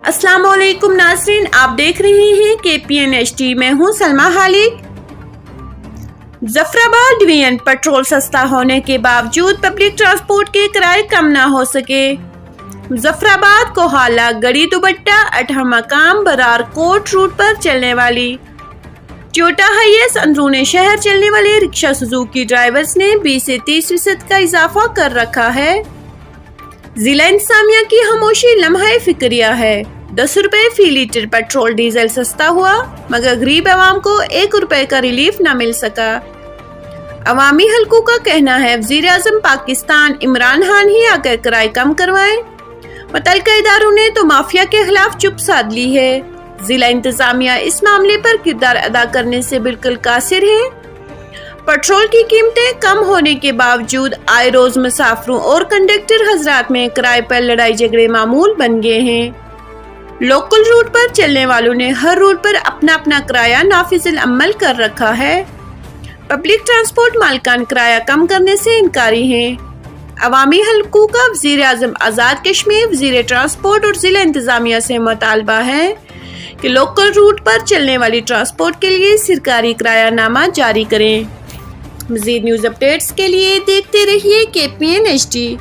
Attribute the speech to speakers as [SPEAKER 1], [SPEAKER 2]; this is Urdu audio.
[SPEAKER 1] السلام علیکم ناظرین، آپ دیکھ رہے ہیں KPN-HD، میں ہوں سلمہ خالد۔ ظفر آباد ڈویژن پیٹرول سستا ہونے کے باوجود پبلک ٹرانسپورٹ کے کرائے کم نہ ہو سکے۔ ظفر آباد کوہالہ گڑی دوبٹہ اٹھا مقام برار کوٹ روٹ پر چلنے والی ٹویوٹا ہائیس اندرون شہر چلنے والے رکشہ سوزوکی ڈرائیورز نے 20 سے 30% کا اضافہ کر رکھا ہے۔ ضلع انتظامیہ کی خاموشی لمحہ فکریہ ہے۔ 10 روپے فی لیٹر پیٹرول ڈیزل سستا ہوا مگر غریب عوام کو 1 روپے کا ریلیف نہ مل سکا۔ عوامی حلقوں کا کہنا ہے وزیر اعظم پاکستان عمران خان ہی آ کر کرائے کم کروائیں۔ متعلقہ اداروں نے تو مافیا کے خلاف چپ سادھ لی ہے۔ ضلع انتظامیہ اس معاملے پر کردار ادا کرنے سے بالکل قاصر ہے۔ پیٹرول کی قیمتیں کم ہونے کے باوجود آئے روز مسافروں اور کنڈکٹر حضرات میں کرائے پر لڑائی جھگڑے معمول بن گئے ہیں۔ لوکل روٹ پر چلنے والوں نے ہر روٹ پر اپنا اپنا کرایہ نافذ العمل کر رکھا ہے۔ پبلک ٹرانسپورٹ مالکان کرایہ کم کرنے سے انکاری ہیں۔ عوامی حلقوں کا وزیر اعظم آزاد کشمیر وزیر ٹرانسپورٹ اور ضلع انتظامیہ سے مطالبہ ہے کہ لوکل روٹ پر چلنے والی ٹرانسپورٹ کے لیے سرکاری کرایہ نامہ جاری کریں۔ مزید نیوز اپڈیٹس کے لیے دیکھتے رہیے KPN-HD۔